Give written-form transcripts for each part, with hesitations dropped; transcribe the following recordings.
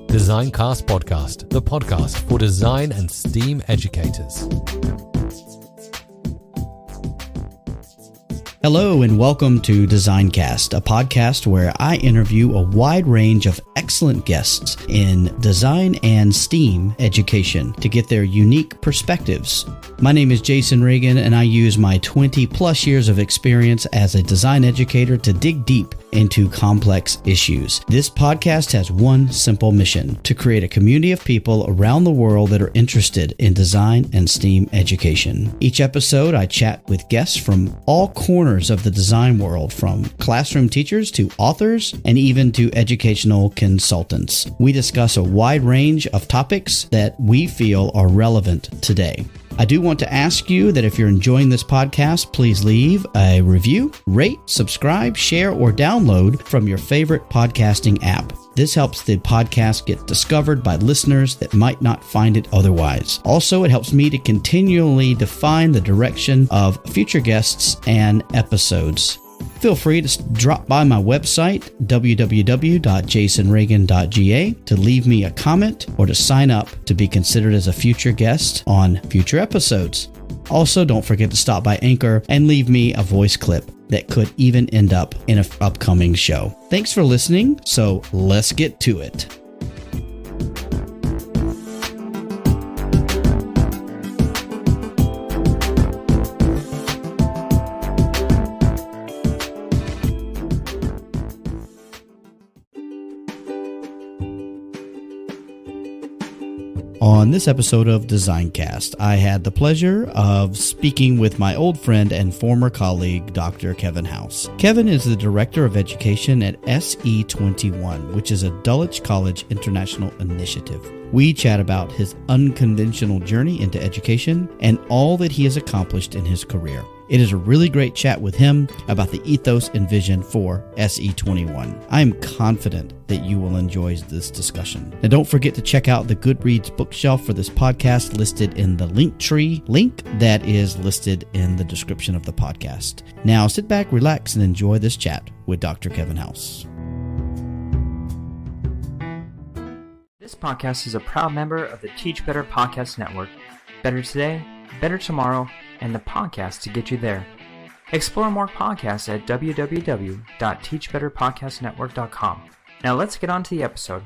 Designcast Podcast, the podcast for design and STEAM educators. Hello and welcome to Designcast, a podcast where I interview a wide range of excellent guests in design and STEAM education to get their unique perspectives. My name is Jason Reagan, and I use my 20 plus years of experience as a design educator to dig deep into complex issues. This podcast has one simple mission: to create a community of people around the world that are interested in design and STEAM education. Each episode, I chat with guests from all corners of the design world, from classroom teachers to authors and even to educational consultants. We discuss a wide range of topics that we feel are relevant today. I do want to ask you that if you're enjoying this podcast, please leave a review, rate, subscribe, share, or download from your favorite podcasting app. This helps the podcast get discovered by listeners that might not find it otherwise. Also, it helps me to continually define the direction of future guests and episodes. Feel free to drop by my website, www.jasonreagan.ga, to leave me a comment or to sign up to be considered as a future guest on future episodes. Also, don't forget to stop by Anchor and leave me a voice clip that could even end up in an upcoming show. Thanks for listening, so let's get to it. On this episode of Designcast, I had the pleasure of speaking with my old friend and former colleague, Dr. Kevin House. Kevin is the Director of Education at SE21, which is a Dulwich College International initiative. We chat about his unconventional journey into education and all that he has accomplished in his career. It is a really great chat with him about the ethos and vision for SE21. I am confident that you will enjoy this discussion. Now, don't forget to check out the Goodreads bookshelf for this podcast listed in the Linktree link that is listed in the description of the podcast. Now, sit back, relax, and enjoy this chat with Dr. Kevin House. This podcast is a proud member of the Teach Better Podcast Network. Better today, better tomorrow, and the podcast to get you there. Explore more podcasts at www.teachbetterpodcastnetwork.com. Now let's get on to the episode.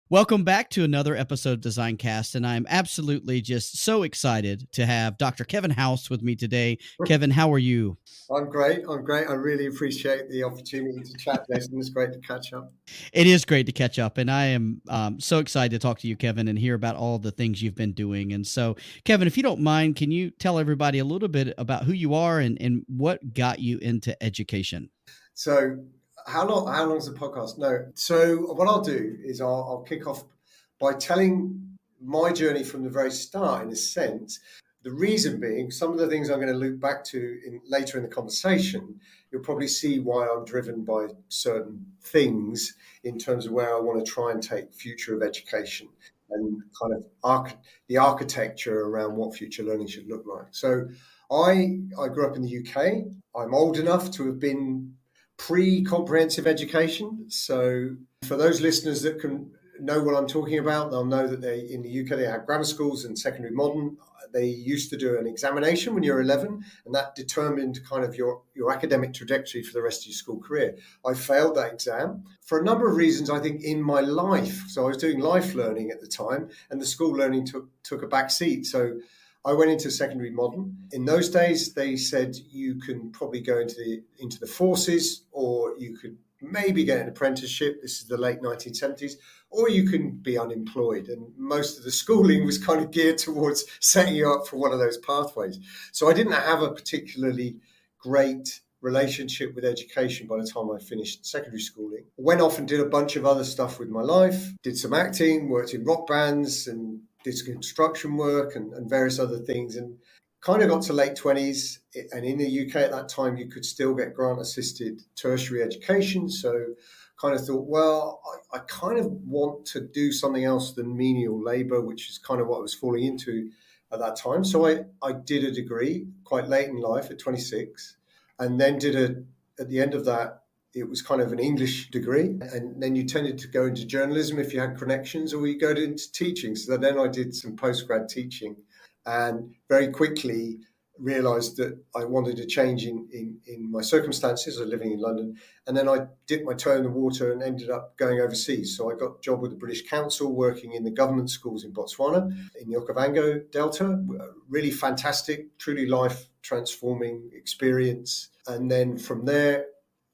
Welcome back to another episode of Designcast, and I'm absolutely just so excited to have Dr. Kevin House with me today. Kevin, how are you? I'm great. I really appreciate the opportunity to chat, Jason. It's great to catch up. It is great to catch up, and I am so excited to talk to you, Kevin, and hear about all the things you've been doing. And so, Kevin, if you don't mind, can you tell everybody a little bit about who you are and what got you into education? So, how long is the podcast? No. So what I'll do is I'll kick off by telling my journey from the very start, in a sense. The reason being, some of the things I'm going to loop back to later in the conversation, you'll probably see why I'm driven by certain things in terms of where I want to try and take future of education and kind of the architecture around what future learning should look like. So I grew up in the UK. I'm old enough to have been pre-comprehensive education. So for those listeners that can know what I'm talking about, they'll know that in the UK, they have grammar schools and secondary modern. They used to do an examination when you're 11, and that determined kind of your academic trajectory for the rest of your school career. I failed that exam for a number of reasons, I think, in my life. So I was doing life learning at the time, and the school learning took a back seat. So I went into secondary modern. In those days, they said you can probably go into the forces, or you could maybe get an apprenticeship. This is the late 1970s, or you can be unemployed. And most of the schooling was kind of geared towards setting you up for one of those pathways. So I didn't have a particularly great relationship with education by the time I finished secondary schooling. Went off and did a bunch of other stuff with my life, did some acting, worked in rock bands, and did some construction work and various other things, and kind of got to late 20s. And in the UK at that time, you could still get grant assisted tertiary education. So kind of thought, well, I kind of want to do something else than menial labor, which is kind of what I was falling into at that time. So I did a degree quite late in life at 26, and then at the end of that, it was kind of an English degree. And then you tended to go into journalism if you had connections, or you go into teaching. So then I did some postgrad teaching, and very quickly realised that I wanted a change in my circumstances of living in London. And then I dipped my toe in the water and ended up going overseas. So I got a job with the British Council working in the government schools in Botswana, in the Okavango Delta. Really fantastic, truly life-transforming experience. And then from there,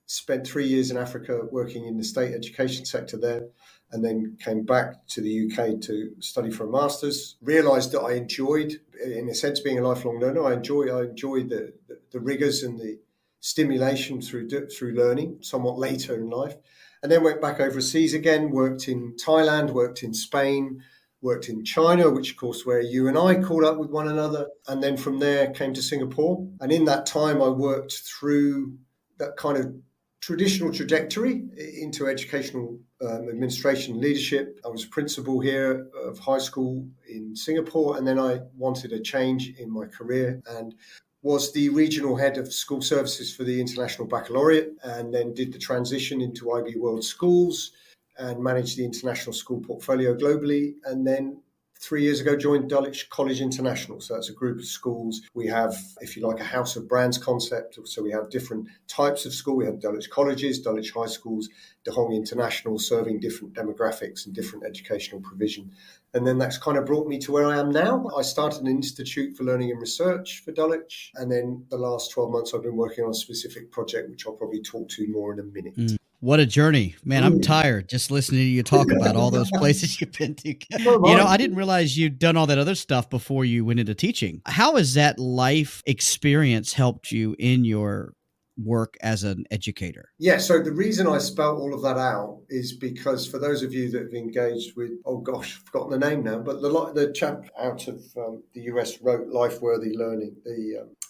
spent 3 years in Africa working in the state education sector there, and then came back to the UK to study for a master's. Realised that I enjoyed, in a sense, being a lifelong learner. I enjoyed the rigours and the stimulation through learning somewhat later in life. And then went back overseas again, worked in Thailand, worked in Spain, worked in China, which of course where you and I caught up with one another. And then from there came to Singapore. And in that time I worked through that kind of traditional trajectory into educational administration leadership. I was principal here of high school in Singapore, and then I wanted a change in my career and was the regional head of school services for the International Baccalaureate, and then did the transition into IB World Schools and managed the international school portfolio globally. And then 3 years ago, joined Dulwich College International. So that's a group of schools. We have, if you like, a house of brands concept. So we have different types of school. We have Dulwich Colleges, Dulwich High Schools, De Hong International, serving different demographics and different educational provision. And then that's kind of brought me to where I am now. I started an Institute for Learning and Research for Dulwich. And then the last 12 months, I've been working on a specific project, which I'll probably talk to more in a minute. What a journey, man. I'm tired just listening to you talk about all those places you've been to. I didn't realize you'd done all that other stuff before you went into teaching. How has that life experience helped you in your work as an educator? Yeah, so the reason I spelt all of that out is because for those of you that have engaged with, I've forgotten the name now, but the chap out of the US wrote Life Worthy Learning,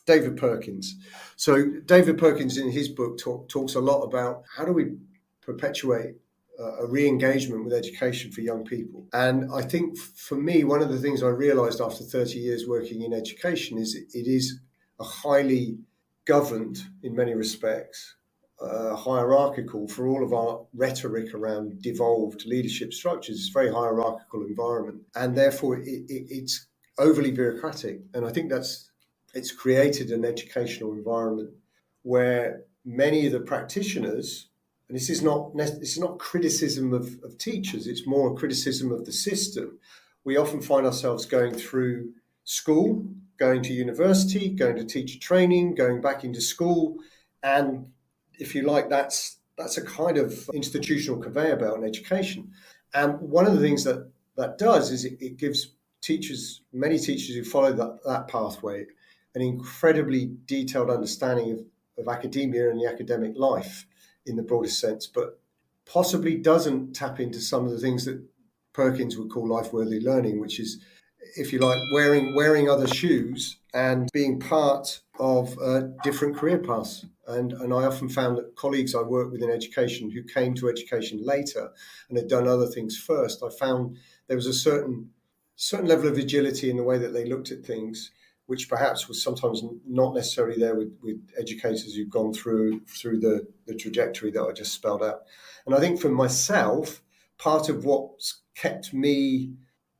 David Perkins. So David Perkins in his book talks a lot about how do we perpetuate a re-engagement with education for young people. And I think for me, one of the things I realised after 30 years working in education is it is a highly governed, in many respects, hierarchical, for all of our rhetoric around devolved leadership structures. It's a very hierarchical environment, and therefore it's overly bureaucratic. And I think it's created an educational environment where many of the practitioners, and this is not criticism of teachers, it's more a criticism of the system. We often find ourselves going through school, going to university, going to teacher training, going back into school. And if you like, that's a kind of institutional conveyor belt in education. And one of the things that does is it gives many teachers who follow that pathway, an incredibly detailed understanding of academia and the academic life in the broadest sense, but possibly doesn't tap into some of the things that Perkins would call life-worthy learning, which is, if you like, wearing other shoes and being part of different career paths. And I often found that colleagues I worked with in education who came to education later and had done other things first, I found there was a certain level of agility in the way that they looked at things, which perhaps was sometimes not necessarily there with educators who've gone through the trajectory that I just spelled out. And I think for myself, part of what's kept me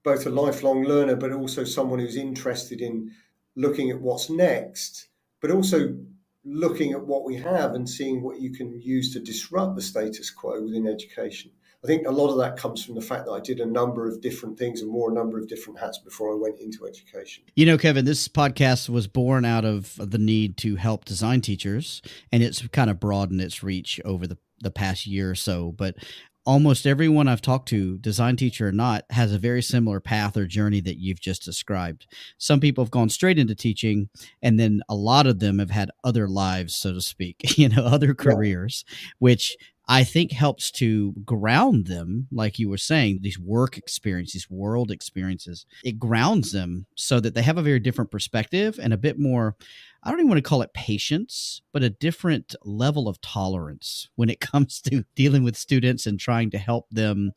both a lifelong learner, but also someone who's interested in looking at what's next, but also looking at what we have and seeing what you can use to disrupt the status quo within education. I think a lot of that comes from the fact that I did a number of different things and wore a number of different hats before I went into education. You know, Kevin, this podcast was born out of the need to help design teachers, and it's kind of broadened its reach over the past year or so. But almost everyone I've talked to, design teacher or not, has a very similar path or journey that you've just described. Some people have gone straight into teaching, and then a lot of them have had other lives, so to speak, other careers, which I think helps to ground them, like you were saying, these work experiences, these world experiences. It grounds them so that they have a very different perspective and a bit more I don't even want to call it patience, but a different level of tolerance when it comes to dealing with students and trying to help them,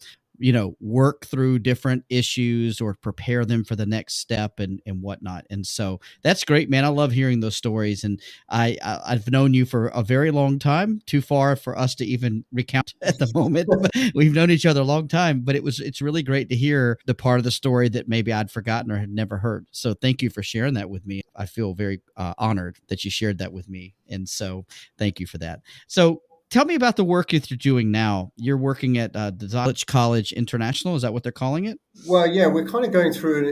work through different issues or prepare them for the next step and whatnot. And so that's great, man. I love hearing those stories. And I've known you for a very long time, too far for us to even recount at the moment. But we've known each other a long time, but it's really great to hear the part of the story that maybe I'd forgotten or had never heard. So thank you for sharing that with me. I feel very honored that you shared that with me. And so thank you for that. So tell me about the work that you're doing now. You're working at Dulwich College International. Is that what they're calling it? Well, yeah, we're kind of going through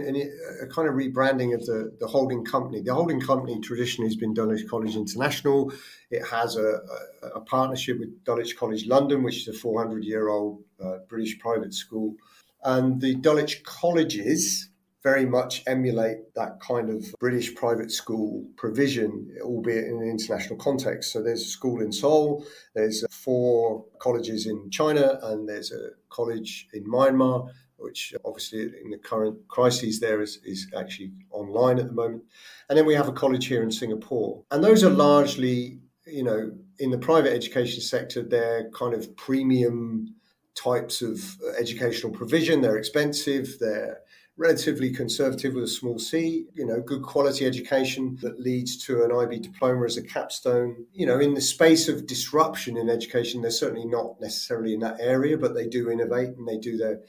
a kind of rebranding of the holding company. The holding company traditionally has been Dulwich College International. It has a partnership with Dulwich College London, which is a 400-year-old British private school. And the Dulwich colleges very much emulate that kind of British private school provision, albeit in an international context. So there's a school in Seoul, there's 4 colleges in China, and there's a college in Myanmar, which obviously in the current crises there is actually online at the moment. And then we have a college here in Singapore. And those are largely, in the private education sector, they're kind of premium types of educational provision. They're expensive, they're relatively conservative with a small c, good quality education that leads to an IB diploma as a capstone. In the space of disruption in education, they're certainly not necessarily in that area, but they do innovate and they do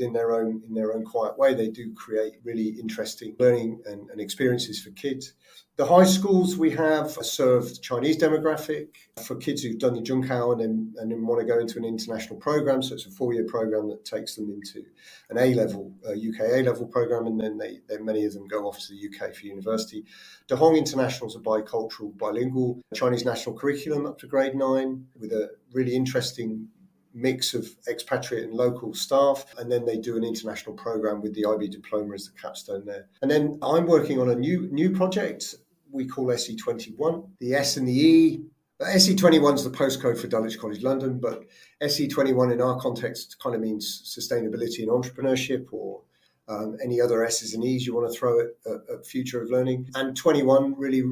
in their own quiet way. They do create really interesting learning and experiences for kids. The high schools we have serve the Chinese demographic for kids who've done the Zhongkao and then want to go into an international program. So it's a 4-year program that takes them into an A-level, UK A-level program, and then many of them go off to the UK for university. De Hong International is a bicultural, bilingual Chinese national curriculum up to grade 9 with a really interesting mix of expatriate and local staff, and then they do an international program with the IB diploma as the capstone there. And then I'm working on a new project we call SE21. The S and the E. SE21 is the postcode for Dulwich College London, but SE21 in our context kind of means sustainability and entrepreneurship, or any other S's and E's you want to throw at future of learning. And 21 really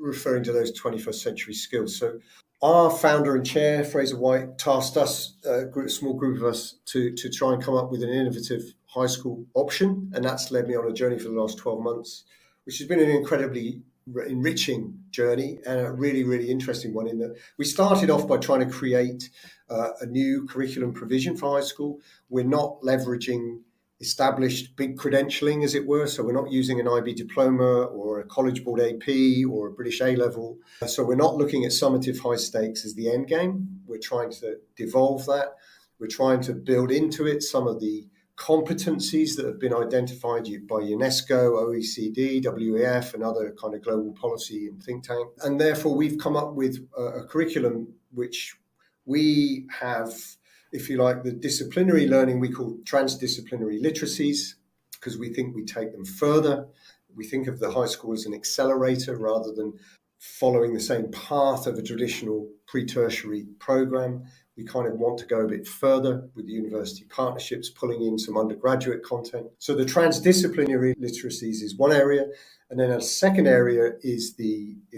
referring to those 21st century skills. So our founder and chair, Fraser White, tasked us, a small group of us, to try and come up with an innovative high school option. And that's led me on a journey for the last 12 months, which has been an incredibly enriching journey and a really, really interesting one. In that we started off by trying to create a new curriculum provision for high school. We're not leveraging established big credentialing, as it were. So we're not using an IB diploma or a College Board AP or a British A-level. So we're not looking at summative high stakes as the end game. We're trying to devolve that. We're trying to build into it some of the competencies that have been identified by UNESCO, OECD, WEF, and other kind of global policy and think tank. And therefore, we've come up with a curriculum which we have, if you like, the disciplinary learning we call transdisciplinary literacies, because we think we take them further. We think of the high school as an accelerator rather than following the same path of a traditional pre-tertiary program. We kind of want to go a bit further with the university partnerships, pulling in some undergraduate content. So the transdisciplinary literacies is one area. And then a second area is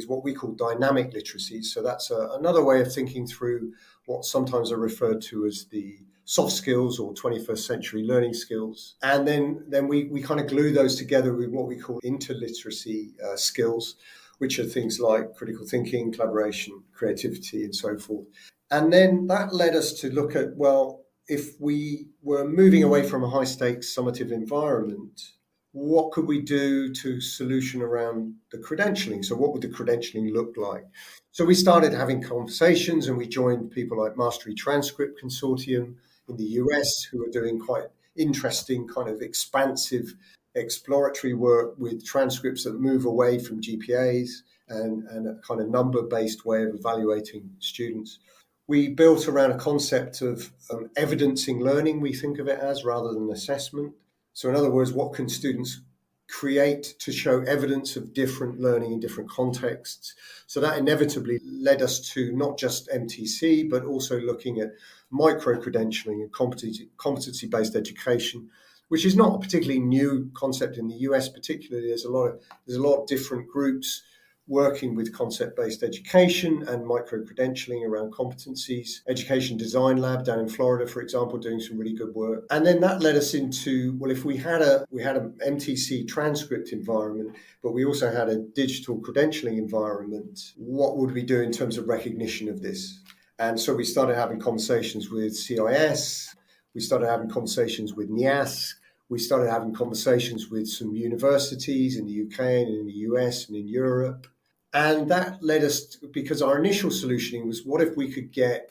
what we call dynamic literacies. So that's another way of thinking through what sometimes are referred to as the soft skills or 21st century learning skills. And then we kind of glue those together with what we call interliteracy skills, which are things like critical thinking, collaboration, creativity, and so forth. And then that led us to look at, well, if we were moving away from a high-stakes summative environment, what could we do to solution around the credentialing? So what would the credentialing look like? So we started having conversations, and we joined people like Mastery Transcript Consortium in the US, who are doing quite interesting kind of expansive exploratory work with transcripts that move away from GPAs and a kind of number-based way of evaluating students. We built around a concept of evidencing learning, we think of it as, rather than assessment. So in other words, what can students create to show evidence of different learning in different contexts? So that inevitably led us to not just MTC, but also looking at micro-credentialing and competency-based education, which is not a particularly new concept in the US particularly. There's a lot of different groups working with concept-based education and micro-credentialing around competencies. Education Design Lab down in Florida, for example, doing some really good work. And then that led us into, well, if we had an MTC transcript environment, but we also had a digital credentialing environment, what would we do in terms of recognition of this? And so we started having conversations with CIS, we started having conversations with NIASC, we started having conversations with some universities in the UK and in the US and in Europe. And that led us to, because our initial solutioning was, what if we could get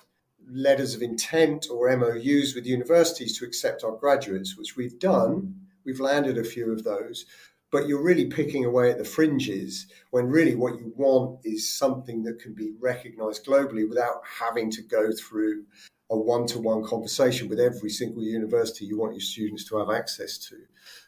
letters of intent or MOUs with universities to accept our graduates, which we've done. We've landed a few of those. But you're really picking away at the fringes when really what you want is something that can be recognized globally without having to go through a one-to-one conversation with every single university you want your students to have access to.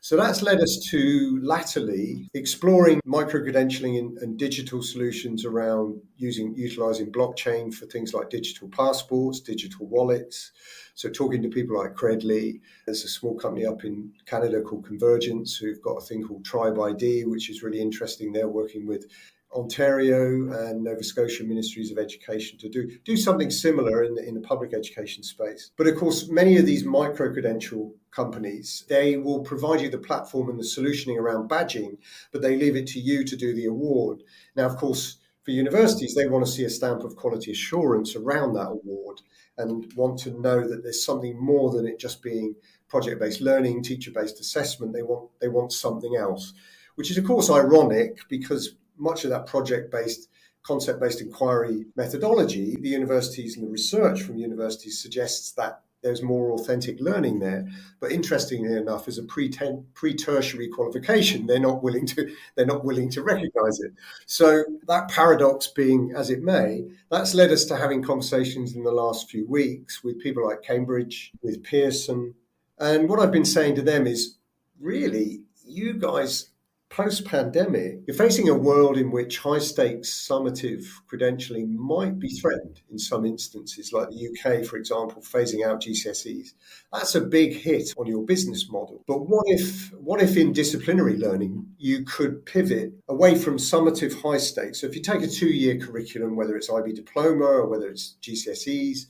So that's led us to latterly exploring micro-credentialing and digital solutions around utilizing blockchain for things like digital passports, digital wallets. So talking to people like Credly, there's a small company up in Canada called Convergence who've got a thing called Tribe ID, which is really interesting. They're working with Ontario and Nova Scotia Ministries of Education to do something similar in the public education space. But of course, many of these micro-credential companies, they will provide you the platform and the solutioning around badging, but they leave it to you to do the award. Now, of course, for universities, they want to see a stamp of quality assurance around that award and want to know that there's something more than it just being project-based learning, teacher-based assessment. They want something else, which is, of course, ironic because much of that project-based, concept-based inquiry methodology, the universities and the research from universities suggests that there's more authentic learning there. But interestingly enough, as a pre-tertiary qualification, they're not willing to recognize it. So that paradox being as it may, that's led us to having conversations in the last few weeks with people like Cambridge, with Pearson. And what I've been saying to them is, really, you guys, post-pandemic, you're facing a world in which high-stakes summative credentialing might be threatened in some instances, like the UK, for example, phasing out GCSEs. That's a big hit on your business model. But what if in disciplinary learning, you could pivot away from summative high stakes? So if you take a 2-year curriculum, whether it's IB diploma or whether it's GCSEs,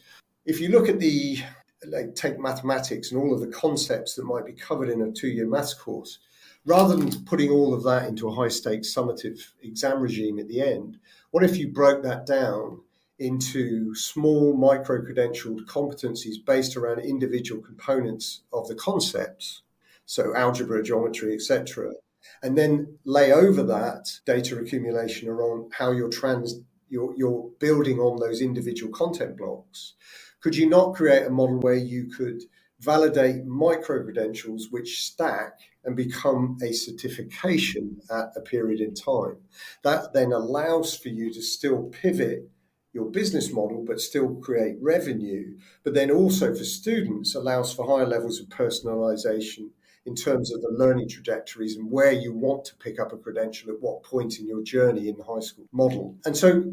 if you look at take mathematics and all of the concepts that might be covered in a 2-year maths course, rather than putting all of that into a high-stakes summative exam regime at the end, what if you broke that down into small micro-credentialed competencies based around individual components of the concepts, so algebra, geometry, etc., and then lay over that data accumulation around how you're building on those individual content blocks? Could you not create a model where you could validate micro-credentials which stack and become a certification at a period in time? That then allows for you to still pivot your business model, but still create revenue, but then also for students allows for higher levels of personalization in terms of the learning trajectories and where you want to pick up a credential at what point in your journey in the high school model. And so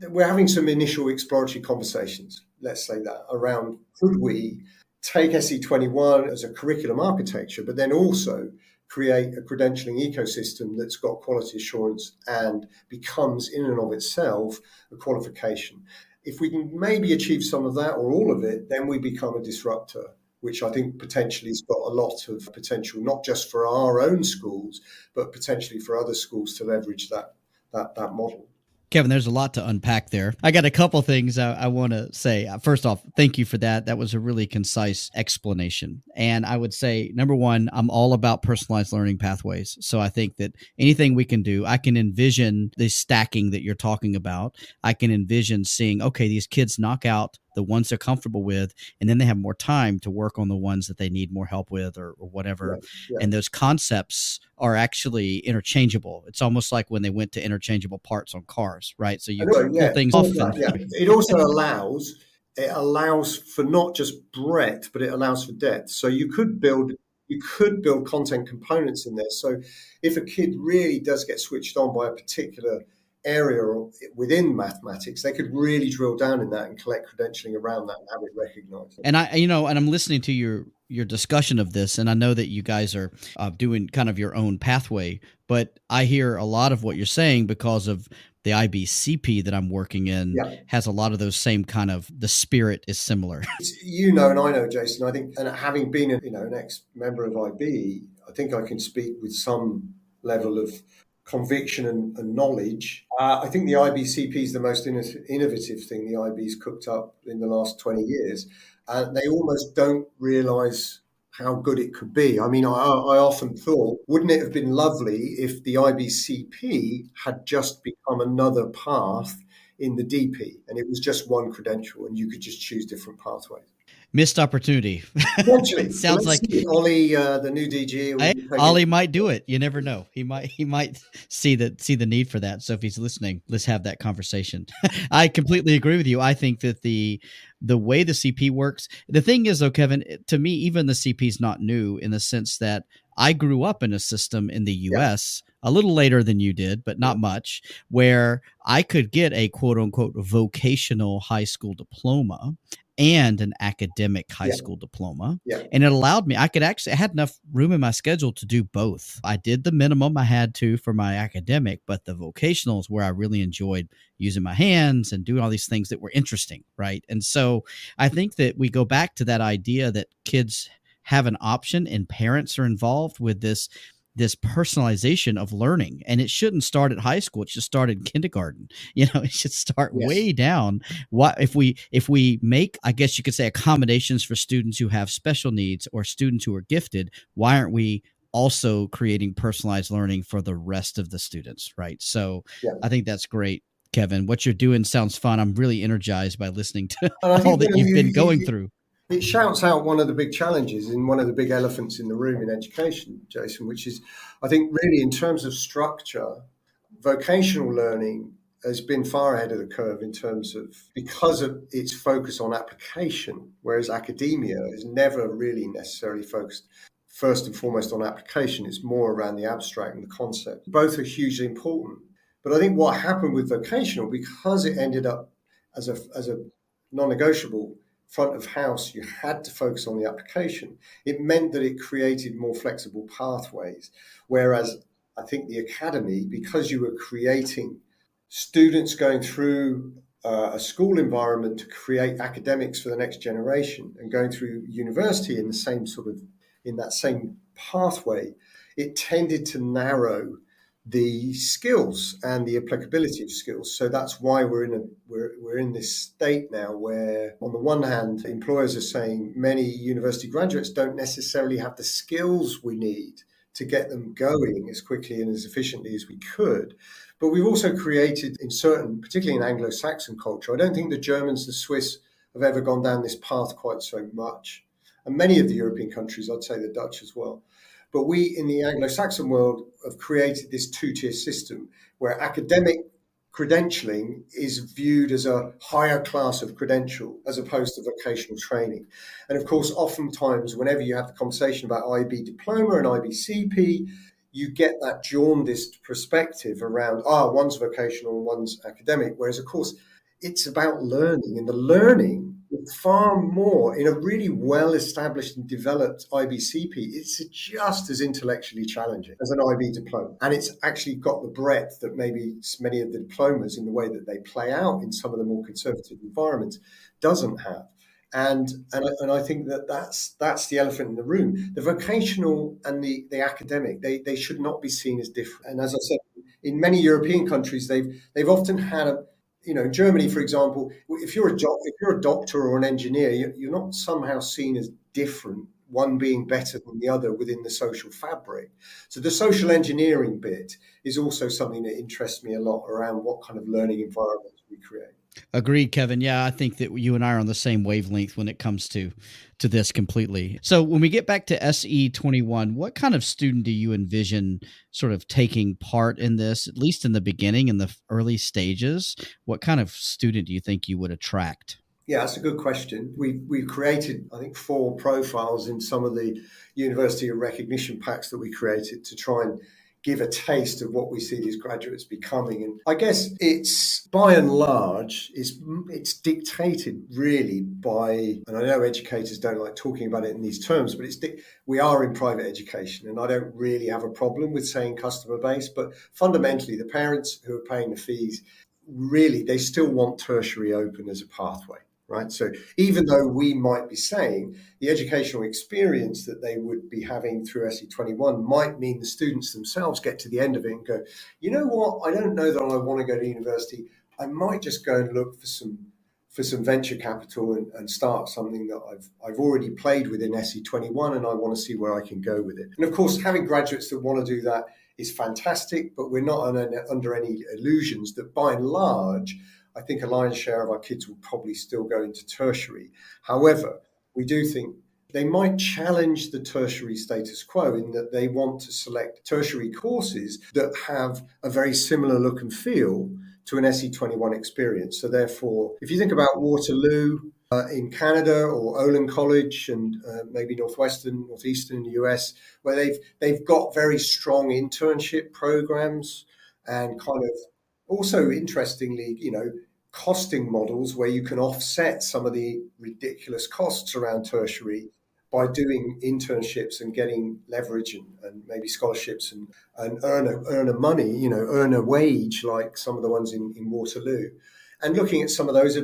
we're having some initial exploratory conversations, let's say that, around could we take SE21 as a curriculum architecture, but then also create a credentialing ecosystem that's got quality assurance and becomes in and of itself a qualification. If we can maybe achieve some of that or all of it, then we become a disruptor, which I think potentially has got a lot of potential, not just for our own schools, but potentially for other schools to leverage that model. Kevin, there's a lot to unpack there. I got a couple things I want to say. First off, thank you for that. That was a really concise explanation. And I would say, number one, I'm all about personalized learning pathways. So I think that anything we can do, I can envision the stacking that you're talking about. I can envision seeing, okay, these kids knock out the ones they're comfortable with, and then they have more time to work on the ones that they need more help with or whatever. Yeah. And those concepts are actually interchangeable. It's almost like when they went to interchangeable parts on cars, right? So you pull things off. It also allows for not just breadth, but it allows for depth. So you could build content components in there. So if a kid really does get switched on by a particular area within mathematics, they could really drill down in that and collect credentialing around that and have it recognized. And I'm listening to your discussion of this, and I know that you guys are doing kind of your own pathway, but I hear a lot of what you're saying because of the IBCP that I'm working in has a lot of those same kind of, the spirit is similar. And I know, Jason, I think, and having been an ex-member of IB, I think I can speak with some level of conviction and knowledge. I think the IBCP is the most innovative thing the IB's cooked up in the last 20 years. They almost don't realise how good it could be. I mean, I often thought, wouldn't it have been lovely if the IBCP had just become another path in the DP and it was just one credential and you could just choose different pathways? Missed opportunity. It sounds like Ollie, the new DG. Ollie might do it. You never know. He might see the need for that. So if he's listening, let's have that conversation. I completely agree with you. I think that the way the CP works, the thing is though, Kevin, to me, even the CP is not new in the sense that I grew up in a system in the US a little later than you did, but not much, where I could get a quote unquote vocational high school diploma and an academic high school diploma. And it allowed me, I had enough room in my schedule to do both. I did the minimum I had to for my academic, but the vocational is where I really enjoyed using my hands and doing all these things that were interesting, right? And so I think that we go back to that idea that kids have an option and parents are involved with this personalization of learning. And it shouldn't start at high school. It should start in kindergarten. It should start way down. What if we make, I guess you could say, accommodations for students who have special needs or students who are gifted? Why aren't we also creating personalized learning for the rest of the students, right? So I think that's great, Kevin. What you're doing sounds fun. I'm really energized by listening to all that you've been going through. It shouts out one of the big challenges and one of the big elephants in the room in education, Jason, which is, I think, really in terms of structure, vocational learning has been far ahead of the curve in terms of, because of its focus on application, whereas academia is never really necessarily focused first and foremost on application. It's more around the abstract and the concept. Both are hugely important. But I think what happened with vocational, because it ended up as a non-negotiable front of house, you had to focus on the application. It meant that it created more flexible pathways. Whereas I think the academy, because you were creating students going through a school environment to create academics for the next generation and going through university in that same pathway, it tended to narrow the skills and the applicability of skills. So that's why we're in this state now where, on the one hand, employers are saying many university graduates don't necessarily have the skills we need to get them going as quickly and as efficiently as we could. But we've also created in certain, particularly in Anglo-Saxon culture, I don't think the Germans, the Swiss have ever gone down this path quite so much. And many of the European countries, I'd say the Dutch as well. But we in the Anglo-Saxon world have created this two-tier system where academic credentialing is viewed as a higher class of credential as opposed to vocational training. And of course, oftentimes, whenever you have the conversation about IB diploma and IBCP, you get that jaundiced perspective around, one's vocational and one's academic. Whereas, of course, it's about learning, and the learning far more in a really well-established and developed IBCP. It's just as intellectually challenging as an IB diploma. And it's actually got the breadth that maybe many of the diplomas, in the way that they play out in some of the more conservative environments, doesn't have. And I think that's the elephant in the room. The vocational and the academic, they should not be seen as different. And as I said, in many European countries, they've often had Germany, for example, if you're a doctor or an engineer, you're not somehow seen as different, one being better than the other within the social fabric. So the social engineering bit is also something that interests me a lot around what kind of learning environments we create. Agreed, Kevin. Yeah, I think that you and I are on the same wavelength when it comes to this completely. So when we get back to SE21, what kind of student do you envision sort of taking part in this, at least in the beginning, in the early stages? What kind of student do you think you would attract? Yeah, that's a good question. We've created, I think, 4 profiles in some of the university recognition packs that we created to try and give a taste of what we see these graduates becoming. And I guess it's by and large, it's dictated really by, and I know educators don't like talking about it in these terms, but we are in private education, and I don't really have a problem with saying customer base, but fundamentally the parents who are paying the fees, really, they still want tertiary open as a pathway. Right. So even though we might be saying the educational experience that they would be having through SE21 might mean the students themselves get to the end of it and go, you know what, I don't know that I want to go to university. I might just go and look for some venture capital and start something that I've already played with in SE21, and I want to see where I can go with it. And of course, having graduates that want to do that is fantastic, but we're not under any illusions that by and large, I think a lion's share of our kids will probably still go into tertiary. However, we do think they might challenge the tertiary status quo in that they want to select tertiary courses that have a very similar look and feel to an SE21 experience. So therefore, if you think about Waterloo in Canada, or Olin College and maybe Northeastern in the US, where they've got very strong internship programs and kind of also, interestingly, costing models where you can offset some of the ridiculous costs around tertiary by doing internships and getting leverage and maybe scholarships and earn a wage like some of the ones in Waterloo. And looking at some of those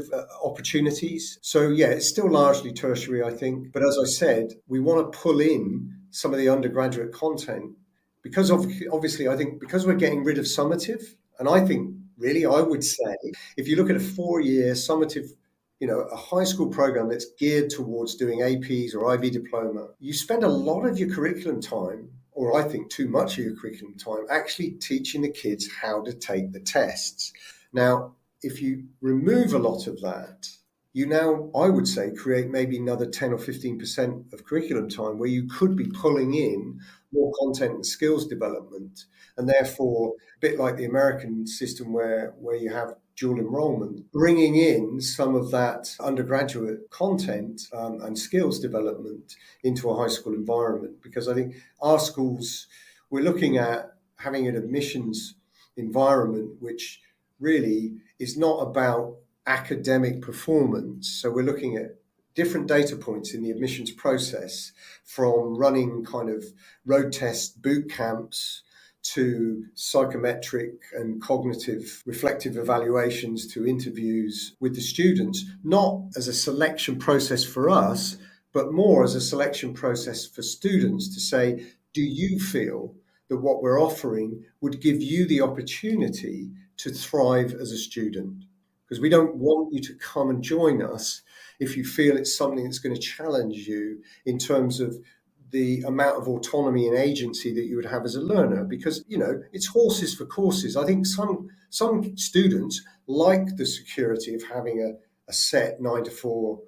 opportunities. So, yeah, it's still largely tertiary, I think. But as I said, we want to pull in some of the undergraduate content because obviously, I think because we're getting rid of summative, and I think really, I would say, if you look at a 4-year summative, a high school program that's geared towards doing APs or IB diploma, you spend a lot of your curriculum time, or I think too much of your curriculum time, actually teaching the kids how to take the tests. Now, if you remove a lot of that, you now, I would say, create maybe another 10 or 15% of curriculum time where you could be pulling in more content and skills development. And therefore, a bit like the American system where you have dual enrollment, bringing in some of that undergraduate content and skills development into a high school environment. Because I think our schools, we're looking at having an admissions environment which really is not about academic performance. So we're looking at different data points in the admissions process, from running kind of road test boot camps to psychometric and cognitive reflective evaluations to interviews with the students, not as a selection process for us, but more as a selection process for students to say, do you feel that what we're offering would give you the opportunity to thrive as a student? Because we don't want you to come and join us if you feel it's something that's going to challenge you in terms of the amount of autonomy and agency that you would have as a learner. Because, it's horses for courses. I think some students like the security of having a set 9 to 4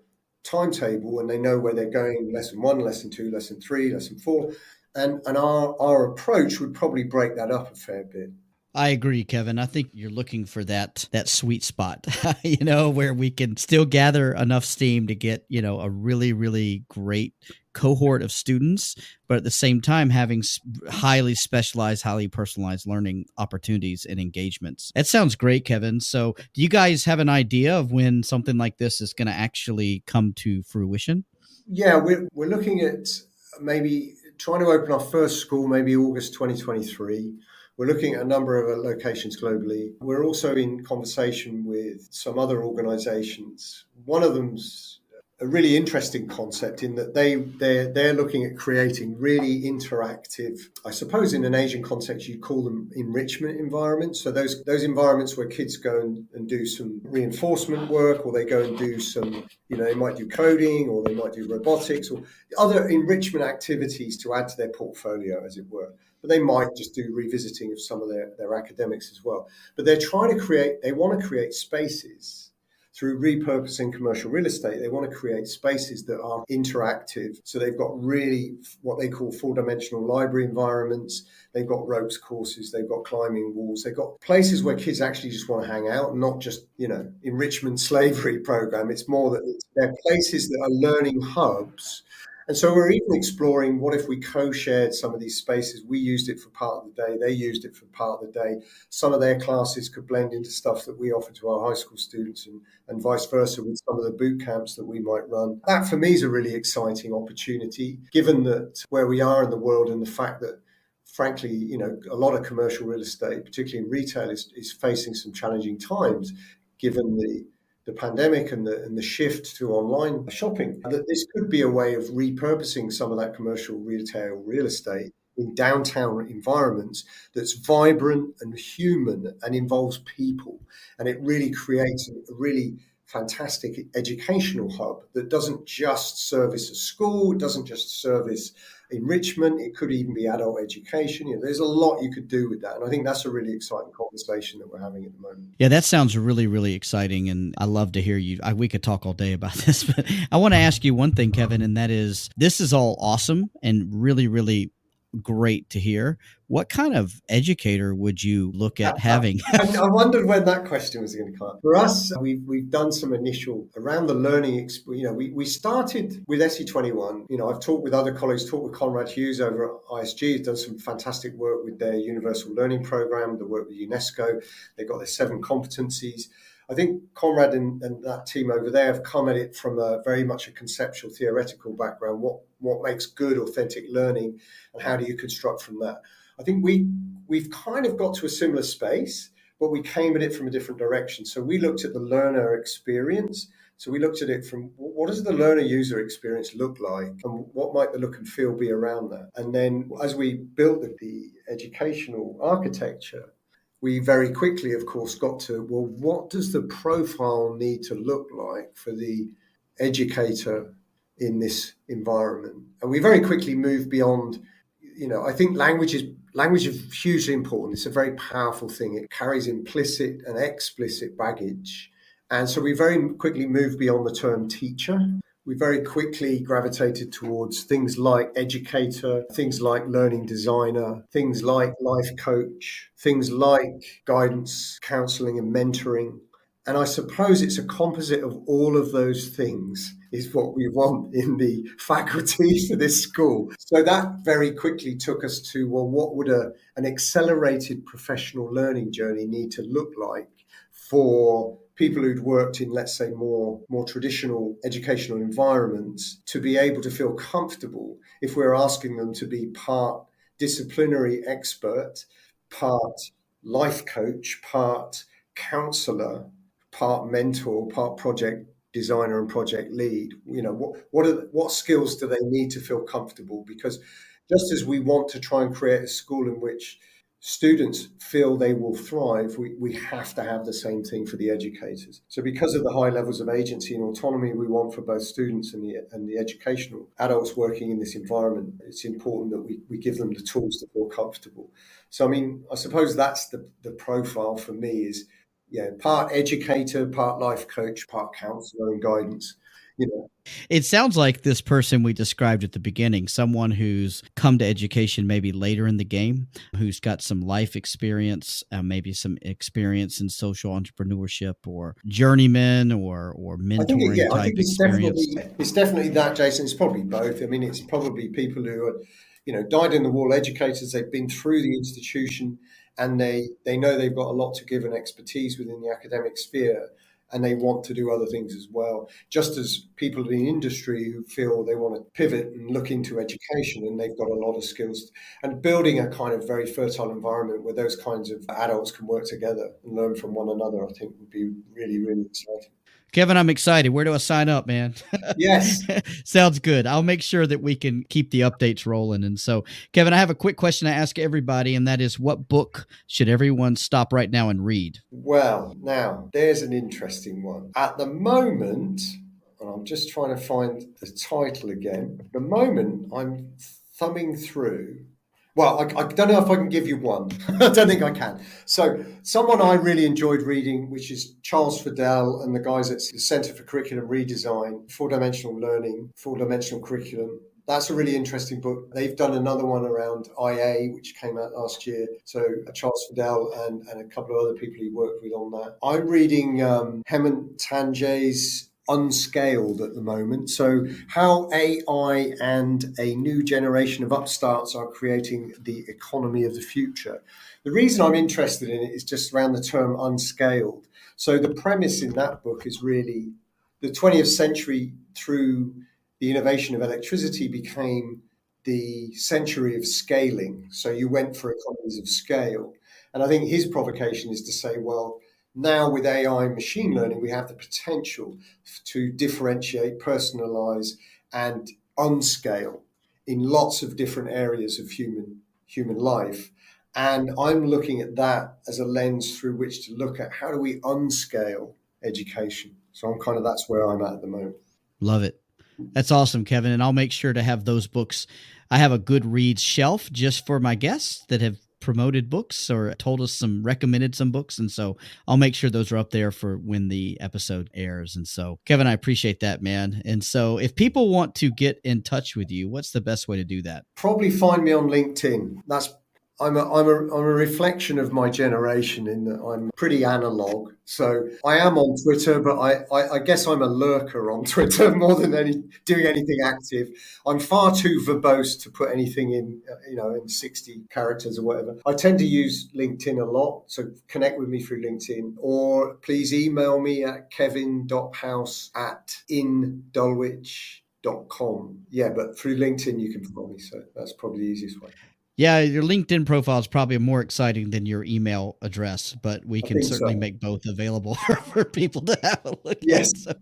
timetable, and they know where they're going, lesson 1, lesson 2, lesson 3, lesson 4. And our approach would probably break that up a fair bit. I agree, Kevin. I think you're looking for that sweet spot, where we can still gather enough steam to get, a really, really great cohort of students, but at the same time having highly specialized, highly personalized learning opportunities and engagements. That sounds great, Kevin. So do you guys have an idea of when something like this is going to actually come to fruition? Yeah, we're looking at maybe trying to open our first school, maybe August 2023. We're looking at a number of locations globally. We're also in conversation with some other organizations. One of them's a really interesting concept in that they're looking at creating really interactive, I suppose in an Asian context, you'd call them enrichment environments. So those environments where kids go and do some reinforcement work, or they go and do some, they might do coding, or they might do robotics, or other enrichment activities to add to their portfolio, as it were. But they might just do revisiting of some of their academics as well. But they want to create spaces through repurposing commercial real estate. They want to create spaces that are interactive. So they've got really what they call 4-dimensional library environments. They've got ropes courses. They've got climbing walls. They've got places where kids actually just want to hang out, not just, enrichment slavery program. It's more that they're places that are learning hubs. And so we're even exploring what if we co-shared some of these spaces. We used it for part of the day, they used it for part of the day. Some of their classes could blend into stuff that we offer to our high school students, and vice versa with some of the boot camps that we might run. That for me is a really exciting opportunity, given that where we are in the world and the fact that, frankly, a lot of commercial real estate, particularly in retail, is facing some challenging times, given the pandemic and the shift to online shopping. That this could be a way of repurposing some of that commercial retail real estate in downtown environments that's vibrant and human and involves people. And it really creates a really fantastic educational hub that doesn't just service a school, it doesn't just service enrichment, it could even be adult education. There's a lot you could do with that. And I think that's a really exciting conversation that we're having at the moment. Yeah, that sounds really, really exciting. And I love to hear you. We could talk all day about this, but I want to ask you one thing, Kevin, and that is, this is all awesome and really, really great to hear. What kind of educator would you look at having? I wondered when that question was going to come up. For us, we've done some initial around the learning. We started with SE21. I've talked with other colleagues, talked with Conrad Hughes over at ISG. He's done some fantastic work with their Universal Learning Program, the work with UNESCO. They've got their 7 competencies. I think Conrad and that team over there have come at it from a very much a conceptual, theoretical background. What makes good, authentic learning, and how do you construct from that? I think we've kind of got to a similar space, but we came at it from a different direction. So we looked at the learner experience. So we looked at it from what does the learner user experience look like, and what might the look and feel be around that? And then as we built the educational architecture, we very quickly, of course, got to, well, what does the profile need to look like for the educator in this environment? And we very quickly moved beyond, I think language is hugely important. It's a very powerful thing. It carries implicit and explicit baggage. And so we very quickly moved beyond the term teacher. We very quickly gravitated towards things like educator, things like learning designer, things like life coach, things like guidance, counseling and mentoring. And I suppose it's a composite of all of those things is what we want in the faculty for this school. So that very quickly took us to, well, what would an accelerated professional learning journey need to look like for people who'd worked in, let's say, more traditional educational environments, to be able to feel comfortable if we're asking them to be part disciplinary expert, part life coach, part counselor, part mentor, part project designer and project lead. What skills do they need to feel comfortable? Because just as we want to try and create a school in which students feel they will thrive, we have to have the same thing for the educators. So because of the high levels of agency and autonomy we want for both students and the educational adults working in this environment, it's important that we give them the tools to feel comfortable. So, I suppose that's the profile for me is, part educator, part life coach, part counselor and guidance. It sounds like this person we described at the beginning, someone who's come to education maybe later in the game, who's got some life experience, maybe some experience in social entrepreneurship or journeyman or mentoring type experience. It's definitely that, Jason. It's probably both. It's probably people who are, dyed-in-the-wool educators. They've been through the institution and they know they've got a lot to give and expertise within the academic sphere. And they want to do other things as well. Just as people in industry who feel they want to pivot and look into education and they've got a lot of skills. And building a kind of very fertile environment where those kinds of adults can work together and learn from one another, I think would be really, really exciting. Kevin, I'm excited. Where do I sign up, man? Yes. Sounds good. I'll make sure that we can keep the updates rolling. And so, Kevin, I have a quick question to ask everybody, and that is, what book should everyone stop right now and read? Well, now, there's an interesting one. At the moment, and I'm just trying to find the title again. At the moment, I'm thumbing through. Well, I don't know if I can give you one. I don't think I can. So someone I really enjoyed reading, which is Charles Fidel and the guys at the Center for Curriculum Redesign, Four-Dimensional Learning, Four-Dimensional Curriculum. That's a really interesting book. They've done another one around IA, which came out last year. So Charles Fidel and a couple of other people he worked with on that. I'm reading Hemant Tanjay's unscaled at the moment. So how AI and a new generation of upstarts are creating the economy of the future. The reason I'm interested in it is just around the term unscaled. So the premise in that book is really the 20th century, through the innovation of electricity, became the century of scaling. So you went for economies of scale. And I think his provocation is to say, well, now with AI and machine learning, we have the potential to differentiate, personalize, and unscale in lots of different areas of human life. And I'm looking at that as a lens through which to look at how do we unscale education. So that's where I'm at the moment. Love it. That's awesome, Kevin. And I'll make sure to have those books. I have a Goodreads shelf just for my guests that have promoted books or told us recommended some books. And so I'll make sure those are up there for when the episode airs. And so, Kevin, I appreciate that, man. And so if people want to get in touch with you, what's the best way to do that? Probably find me on LinkedIn. I'm a reflection of my generation in that I'm pretty analog. So I am on Twitter, but I guess I'm a lurker on Twitter more than doing anything active. I'm far too verbose to put anything in 60 characters or whatever. I tend to use LinkedIn a lot, so connect with me through LinkedIn, or please email me at kevin.house@indulwich.com. Yeah, but through LinkedIn you can find me, so that's probably the easiest way. Yeah, your LinkedIn profile is probably more exciting than your email address, but we can certainly make both available for people to have a look at. So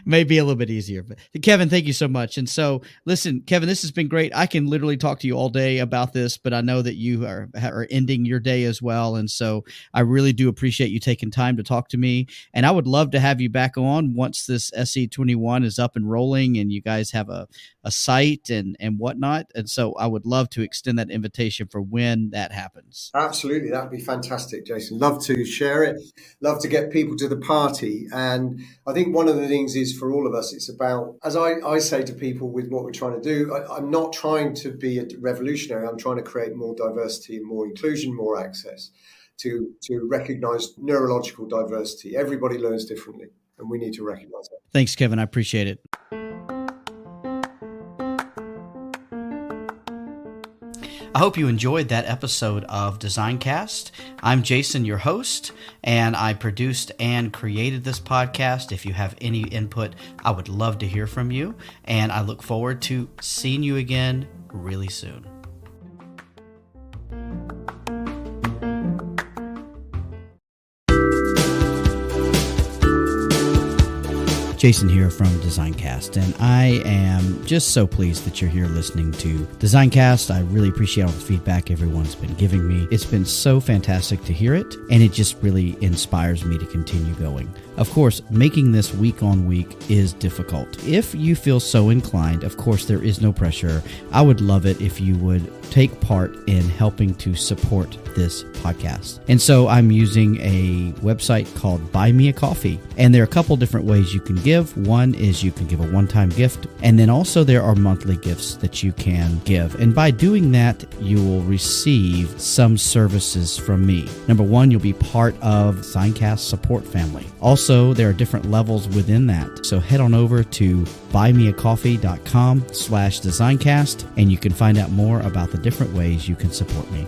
maybe a little bit easier. But Kevin, thank you so much. And so, listen, Kevin, this has been great. I can literally talk to you all day about this, but I know that you are ending your day as well. And so I really do appreciate you taking time to talk to me. And I would love to have you back on once this SE21 is up and rolling and you guys have a site and whatnot. And so I would love to extend that invitation for when that happens. Absolutely. That'd be fantastic, Jason. Love to share it. Love to get people to the party. And I think one of the things is for all of us, it's about, as I say to people with what we're trying to do, I'm not trying to be a revolutionary. I'm trying to create more diversity and more inclusion, more access to recognize neurological diversity. Everybody learns differently, and we need to recognize that. Thanks, Kevin. I appreciate it. I hope you enjoyed that episode of Designcast. I'm Jason, your host, and I produced and created this podcast. If you have any input, I would love to hear from you, and I look forward to seeing you again really soon. Jason here from Designcast, and I am just so pleased that you're here listening to Designcast. I really appreciate all the feedback everyone's been giving me. It's been so fantastic to hear it, and it just really inspires me to continue going. Of course, making this week on week is difficult. If you feel so inclined, of course, there is no pressure. I would love it if you would take part in helping to support this podcast. And so I'm using a website called Buy Me a Coffee, and there are a couple different ways you can give. One is you can give a one-time gift, and then also there are monthly gifts that you can give. And by doing that, you will receive some services from me. Number one, you'll be part of Designcast support family. Also, there are different levels within that. So head on over to buymeacoffee.com/designcast, and you can find out more about the different ways you can support me.